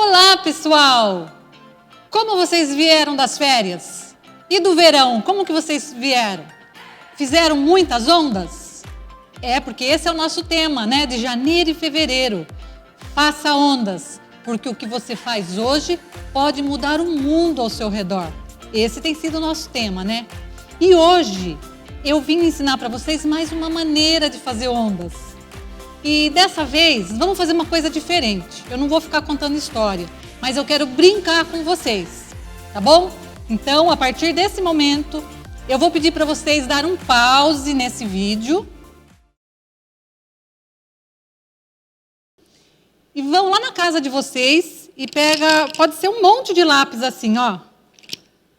Olá, pessoal! Como vocês vieram das férias? E do verão, como que vocês vieram? Fizeram muitas ondas? É, porque esse é o nosso tema, né? De janeiro e fevereiro. Faça ondas, porque o que você faz hoje pode mudar o mundo ao seu redor. Esse tem sido o nosso tema, né? E hoje eu vim ensinar para vocês mais uma maneira de fazer ondas. E dessa vez, vamos fazer uma coisa diferente. Eu não vou ficar contando história, mas eu quero brincar com vocês, tá bom? Então, a partir desse momento, eu vou pedir para vocês dar um pause nesse vídeo. E vão lá na casa de vocês e pega, pode ser um monte de lápis assim, ó.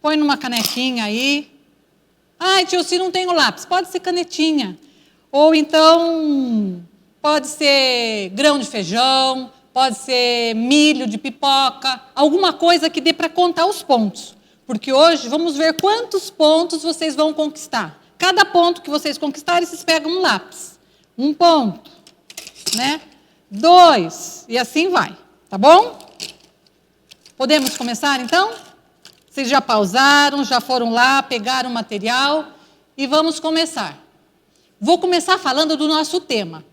Põe numa canequinha aí. Ai, tio, se não tenho lápis, pode ser canetinha. Ou então... pode ser grão de feijão, pode ser milho de pipoca, alguma coisa que dê para contar os pontos. Porque hoje vamos ver quantos pontos vocês vão conquistar. Cada ponto que vocês conquistarem, vocês pegam um lápis. 1 ponto, né? 2, e assim vai, tá bom? Podemos começar então? Vocês já pausaram, já foram lá, pegaram o material e vamos começar. Vou começar falando do nosso tema.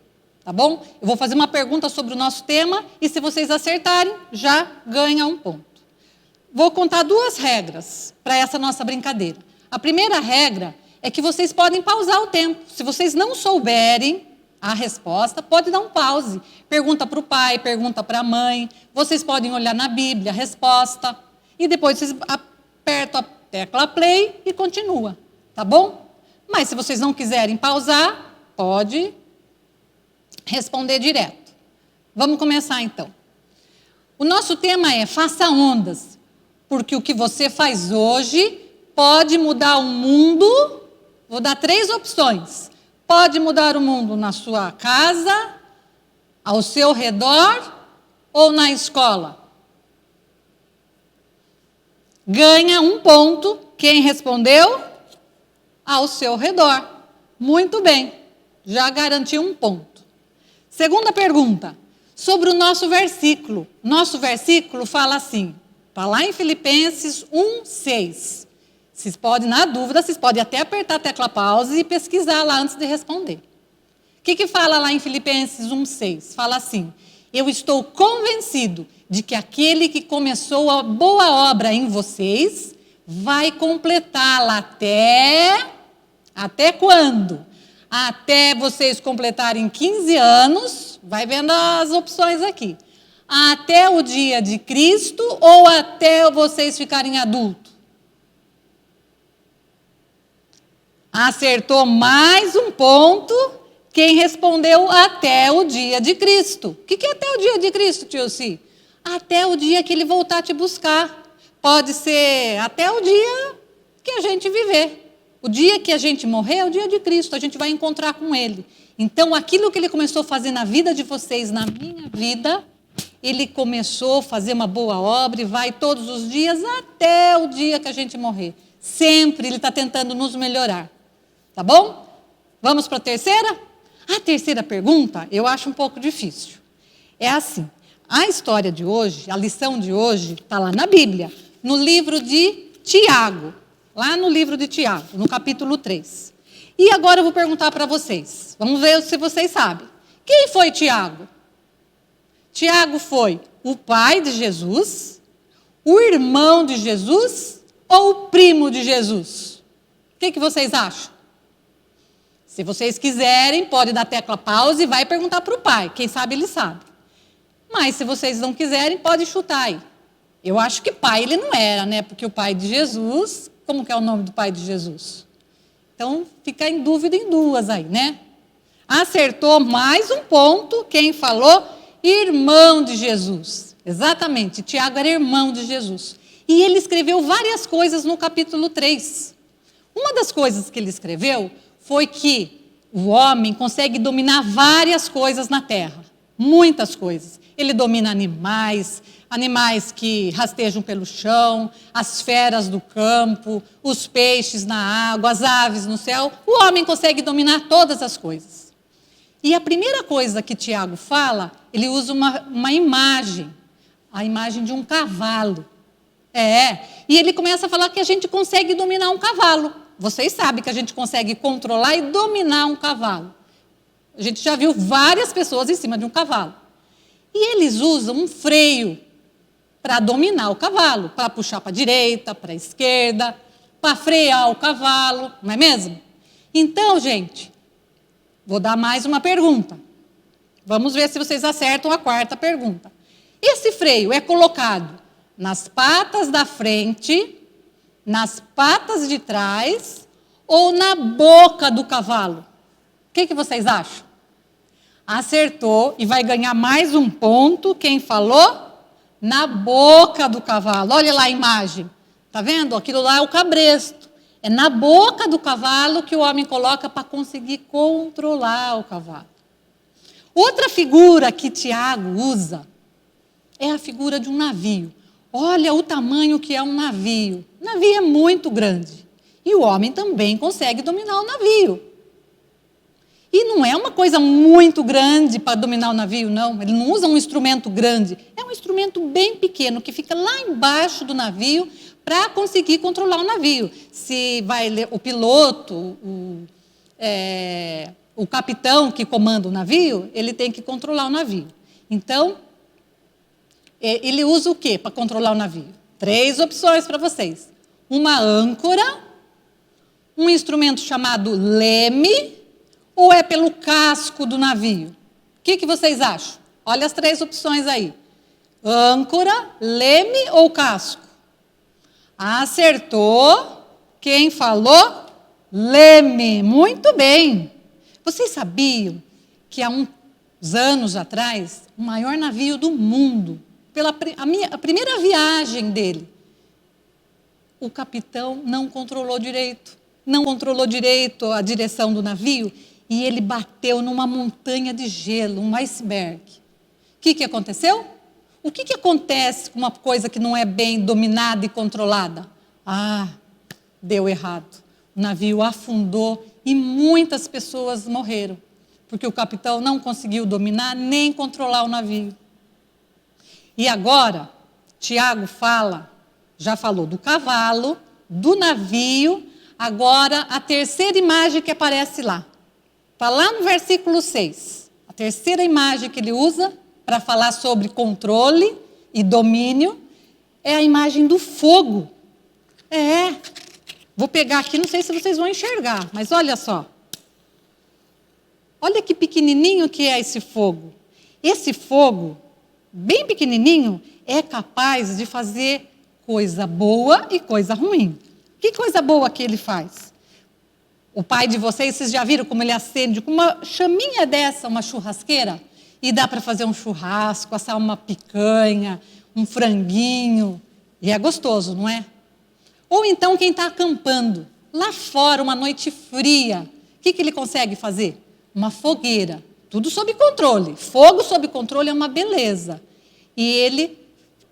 Tá bom? Eu vou fazer uma pergunta sobre o nosso tema e se vocês acertarem, já ganha 1 ponto. Vou contar 2 regras para essa nossa brincadeira. A primeira regra é que vocês podem pausar o tempo. Se vocês não souberem a resposta, pode dar um pause. Pergunta para o pai, pergunta para a mãe. Vocês podem olhar na Bíblia a resposta. E depois vocês apertam a tecla play e continua. Tá bom? Mas se vocês não quiserem pausar, pode responder direto. Vamos começar então. O nosso tema é faça ondas, porque o que você faz hoje pode mudar o mundo. Vou dar 3 opções. Pode mudar o mundo na sua casa, ao seu redor ou na escola. Ganha 1 ponto quem respondeu ao seu redor. Muito bem, já garantiu 1 ponto. Segunda pergunta, sobre o nosso versículo. Nosso versículo fala assim, está lá em Filipenses 1:6. Vocês podem, na dúvida, vocês podem até apertar a tecla pause e pesquisar lá antes de responder. O que fala lá em Filipenses 1:6? Fala assim, eu estou convencido de que aquele que começou a boa obra em vocês vai completá-la até quando? Até vocês completarem 15 anos, vai vendo as opções aqui. Até o dia de Cristo ou até vocês ficarem adultos? Acertou mais 1 ponto quem respondeu até o dia de Cristo. O que é até o dia de Cristo, tio Si? Até o dia que ele voltar te buscar. Pode ser até o dia que a gente viver. O dia que a gente morrer é o dia de Cristo, a gente vai encontrar com Ele. Então, aquilo que Ele começou a fazer na vida de vocês, na minha vida, Ele começou a fazer uma boa obra e vai todos os dias até o dia que a gente morrer. Sempre Ele está tentando nos melhorar. Tá bom? Vamos para a terceira? A terceira pergunta eu acho um pouco difícil. É assim, a história de hoje, a lição de hoje, está lá na Bíblia, no livro de Tiago. Lá no livro de Tiago, no capítulo 3. E agora eu vou perguntar para vocês. Vamos ver se vocês sabem. Quem foi Tiago? Tiago foi o pai de Jesus, o irmão de Jesus ou o primo de Jesus? O que vocês acham? Se vocês quiserem, pode dar tecla pause e vai perguntar para o pai. Quem sabe ele sabe. Mas se vocês não quiserem, pode chutar aí. Eu acho que pai ele não era, né? Porque o pai de Jesus... Como que é o nome do pai de Jesus? Então, fica em dúvida em 2 aí, né? Acertou mais 1 ponto quem falou irmão de Jesus. Exatamente, Tiago era irmão de Jesus. E ele escreveu várias coisas no capítulo 3. Uma das coisas que ele escreveu foi que o homem consegue dominar várias coisas na terra. Muitas coisas. Ele domina animais que rastejam pelo chão, as feras do campo, os peixes na água, as aves no céu. O homem consegue dominar todas as coisas. E a primeira coisa que Tiago fala, ele usa uma imagem. A imagem de um cavalo. E ele começa a falar que a gente consegue dominar um cavalo. Vocês sabem que a gente consegue controlar e dominar um cavalo. A gente já viu várias pessoas em cima de um cavalo. E eles usam um freio para dominar o cavalo, para puxar para a direita, para a esquerda, para frear o cavalo, não é mesmo? Então, gente, vou dar mais uma pergunta. Vamos ver se vocês acertam a quarta pergunta. Esse freio é colocado nas patas da frente, nas patas de trás ou na boca do cavalo? O que vocês acham? Acertou e vai ganhar mais um ponto. Quem falou? Na boca do cavalo. Olha lá a imagem. Está vendo? Aquilo lá é o cabresto. É na boca do cavalo que o homem coloca para conseguir controlar o cavalo. Outra figura que Tiago usa é a figura de um navio. Olha o tamanho que é um navio. O navio é muito grande. E o homem também consegue dominar o navio. E não é uma coisa muito grande para dominar o navio, não. Ele não usa um instrumento grande. É um instrumento bem pequeno que fica lá embaixo do navio para conseguir controlar o navio. Se vai o piloto, o capitão que comanda o navio, ele tem que controlar o navio. Então, ele usa o quê para controlar o navio? 3 opções para vocês. Uma âncora, um instrumento chamado leme, ou é pelo casco do navio? O que vocês acham? Olha as 3 opções aí. Âncora, leme ou casco? Acertou. Quem falou? Leme. Muito bem. Vocês sabiam que há uns anos atrás, o maior navio do mundo, a primeira viagem dele, o capitão não controlou direito a direção do navio e ele bateu numa montanha de gelo, um iceberg. O que aconteceu? O que acontece com uma coisa que não é bem dominada e controlada? Deu errado. O navio afundou e muitas pessoas morreram, porque o capitão não conseguiu dominar nem controlar o navio. E agora, Tiago já falou do cavalo, do navio, agora a terceira imagem que aparece lá. Está lá no versículo 6. A terceira imagem que ele usa para falar sobre controle e domínio é a imagem do fogo. Vou pegar aqui, não sei se vocês vão enxergar, mas olha só. Olha que pequenininho que é esse fogo. Esse fogo, bem pequenininho, é capaz de fazer coisa boa e coisa ruim. Que coisa boa que ele faz? O pai de vocês já viram como ele acende com uma chaminha dessa, uma churrasqueira? E dá para fazer um churrasco, assar uma picanha, um franguinho. E é gostoso, não é? Ou então quem está acampando, lá fora, uma noite fria, o que ele consegue fazer? Uma fogueira, tudo sob controle. Fogo sob controle é uma beleza. E ele,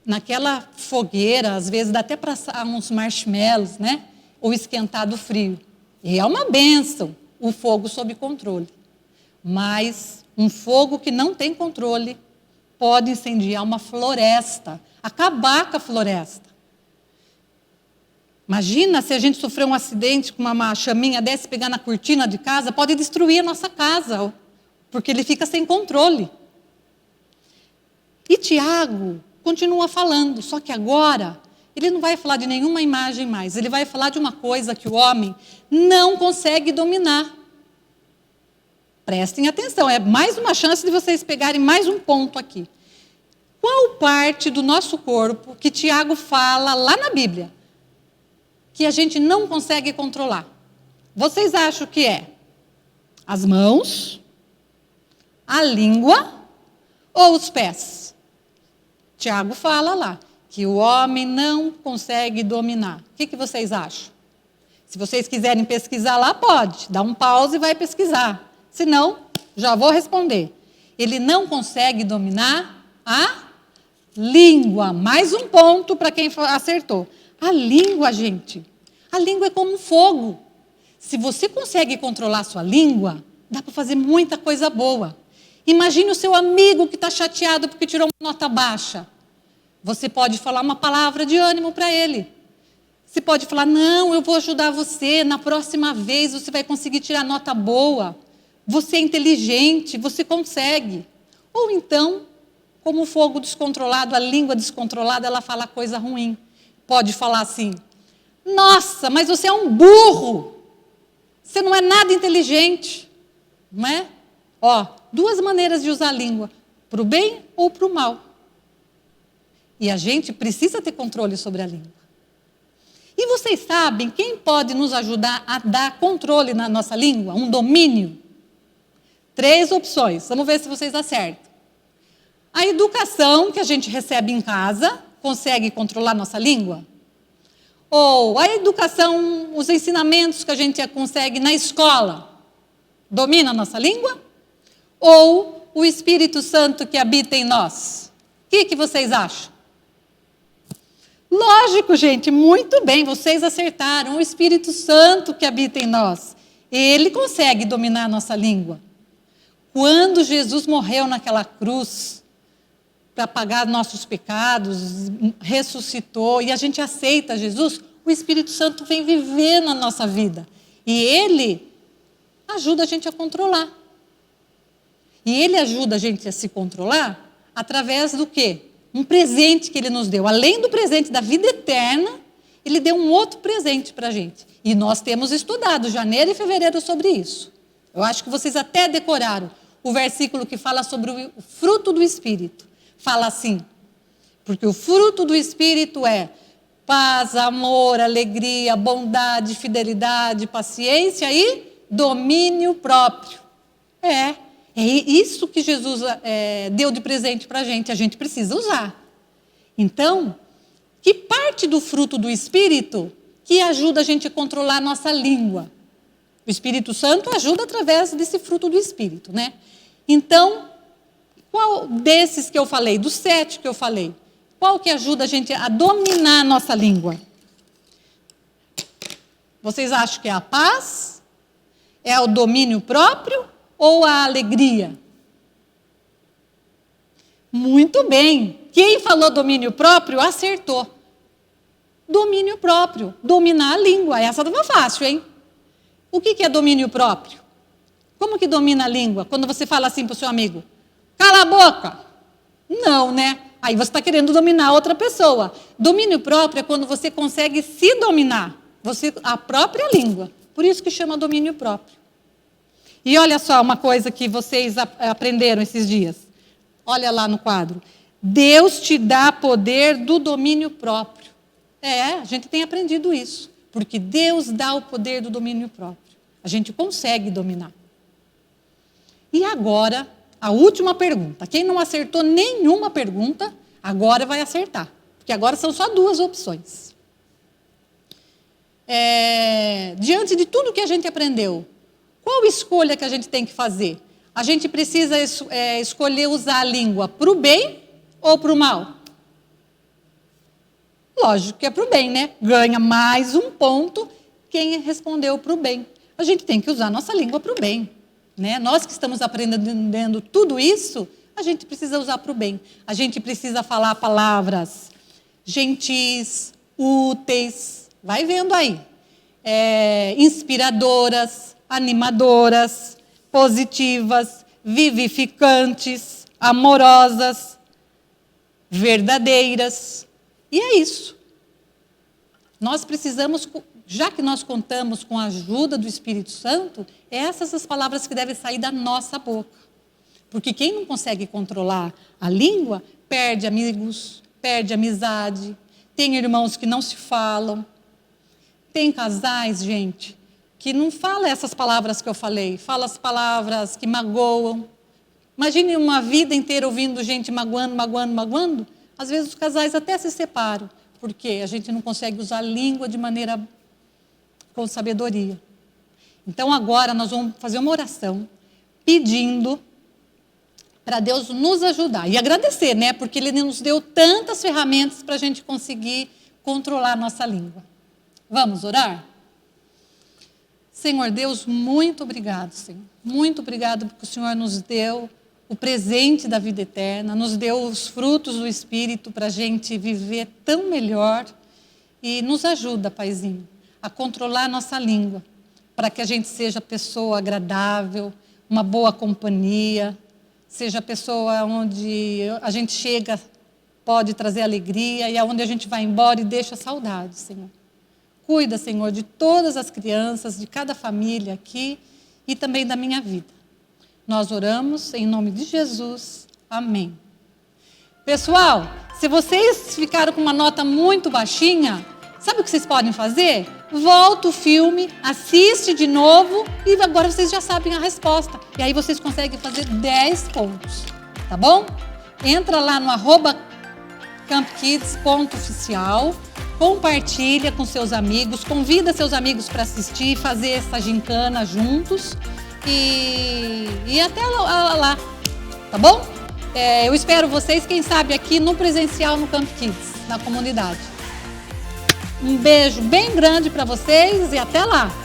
naquela fogueira, às vezes dá até para assar uns marshmallows, né? Ou esquentar do frio. E é uma bênção o fogo sob controle. Mas um fogo que não tem controle pode incendiar uma floresta, acabar com a floresta. Imagina se a gente sofrer um acidente com uma chaminha dessa, pegar na cortina de casa, pode destruir a nossa casa, porque ele fica sem controle. E Tiago continua falando, só que agora ele não vai falar de nenhuma imagem mais, ele vai falar de uma coisa que o homem não consegue dominar. Prestem atenção, é mais uma chance de vocês pegarem mais um ponto aqui. Qual parte do nosso corpo que Tiago fala lá na Bíblia que a gente não consegue controlar? Vocês acham que é as mãos, a língua ou os pés? Tiago fala lá que o homem não consegue dominar. O que vocês acham? Se vocês quiserem pesquisar lá, pode. Dá um pause e vai pesquisar. Se não, já vou responder. Ele não consegue dominar a língua. Mais um ponto para quem acertou. A língua, gente, a língua é como um fogo. Se você consegue controlar a sua língua, dá para fazer muita coisa boa. Imagine o seu amigo que está chateado porque tirou uma nota baixa. Você pode falar uma palavra de ânimo para ele. Você pode falar, não, eu vou ajudar você, na próxima vez você vai conseguir tirar nota boa. Você é inteligente, você consegue. Ou então, como o fogo descontrolado, a língua descontrolada, ela fala coisa ruim. Pode falar assim, nossa, mas você é um burro. Você não é nada inteligente. Não é? Ó, duas maneiras de usar a língua, para o bem ou para o mal. E a gente precisa ter controle sobre a língua. E vocês sabem quem pode nos ajudar a dar controle na nossa língua? Um domínio? 3 opções, vamos ver se vocês acertam. A educação que a gente recebe em casa consegue controlar nossa língua? Ou a educação, os ensinamentos que a gente consegue na escola, domina a nossa língua? Ou o Espírito Santo que habita em nós? O que vocês acham? Lógico, gente, muito bem, vocês acertaram. O Espírito Santo que habita em nós, ele consegue dominar a nossa língua. Quando Jesus morreu naquela cruz, para pagar nossos pecados, ressuscitou, e a gente aceita Jesus, o Espírito Santo vem viver na nossa vida. E ele ajuda a gente a controlar. E ele ajuda a gente a se controlar através do quê? Um presente que ele nos deu. Além do presente da vida eterna, ele deu um outro presente para a gente. E nós temos estudado janeiro e fevereiro sobre isso. Eu acho que vocês até decoraram o versículo que fala sobre o fruto do Espírito. Fala assim, porque o fruto do Espírito é paz, amor, alegria, bondade, fidelidade, paciência e domínio próprio. É isso que Jesus deu de presente para a gente precisa usar. Então, que parte do fruto do Espírito que ajuda a gente a controlar a nossa língua? O Espírito Santo ajuda através desse fruto do Espírito, né? Então, qual desses que eu falei, dos 7 que eu falei, qual que ajuda a gente a dominar a nossa língua? Vocês acham que é a paz? É o domínio próprio? Ou a alegria? Muito bem. Quem falou domínio próprio, acertou. Domínio próprio. Dominar a língua. Essa não é fácil, hein? O que é domínio próprio? Como que domina a língua? Quando você fala assim para o seu amigo, cala a boca. Não, né? Aí você está querendo dominar outra pessoa. Domínio próprio é quando você consegue se dominar. A própria língua. Por isso que chama domínio próprio. E olha só uma coisa que vocês aprenderam esses dias. Olha lá no quadro. Deus te dá poder do domínio próprio. A gente tem aprendido isso. Porque Deus dá o poder do domínio próprio. A gente consegue dominar. E agora, a última pergunta. Quem não acertou nenhuma pergunta, agora vai acertar. Porque agora são só 2 opções. Diante de tudo que a gente aprendeu, qual escolha que a gente tem que fazer? A gente precisa escolher usar a língua para o bem ou para o mal? Lógico que é para o bem, né? Ganha mais um ponto quem respondeu para o bem. A gente tem que usar a nossa língua para o bem. Né? Nós que estamos aprendendo tudo isso, a gente precisa usar para o bem. A gente precisa falar palavras gentis, úteis, vai vendo aí, inspiradoras, animadoras, positivas, vivificantes, amorosas, verdadeiras. E é isso. Nós precisamos, já que nós contamos com a ajuda do Espírito Santo, essas são as palavras que devem sair da nossa boca. Porque quem não consegue controlar a língua, perde amigos, perde amizade, tem irmãos que não se falam, tem casais, gente, que não fala essas palavras que eu falei, fala as palavras que magoam. Imagine uma vida inteira ouvindo gente magoando, magoando, magoando. Às vezes os casais até se separam, porque a gente não consegue usar a língua de maneira com sabedoria. Então agora nós vamos fazer uma oração pedindo para Deus nos ajudar e agradecer, né? Porque Ele nos deu tantas ferramentas para a gente conseguir controlar a nossa língua. Vamos orar? Senhor Deus, muito obrigado, Senhor. Muito obrigado porque o Senhor nos deu o presente da vida eterna, nos deu os frutos do Espírito para a gente viver tão melhor e nos ajuda, Paizinho, a controlar a nossa língua, para que a gente seja pessoa agradável, uma boa companhia, seja pessoa onde a gente chega, pode trazer alegria e aonde a gente vai embora e deixa saudade, Senhor. Cuida, Senhor, de todas as crianças, de cada família aqui e também da minha vida. Nós oramos em nome de Jesus. Amém. Pessoal, se vocês ficaram com uma nota muito baixinha, sabe o que vocês podem fazer? Volta o filme, assiste de novo e agora vocês já sabem a resposta. E aí vocês conseguem fazer 10 pontos, tá bom? Entra lá no @campkids.oficial, compartilha com seus amigos, convida seus amigos para assistir e fazer essa gincana juntos e até lá, tá bom? Eu espero vocês, quem sabe, aqui no presencial no Camp Kids, na comunidade. Um beijo bem grande para vocês e até lá!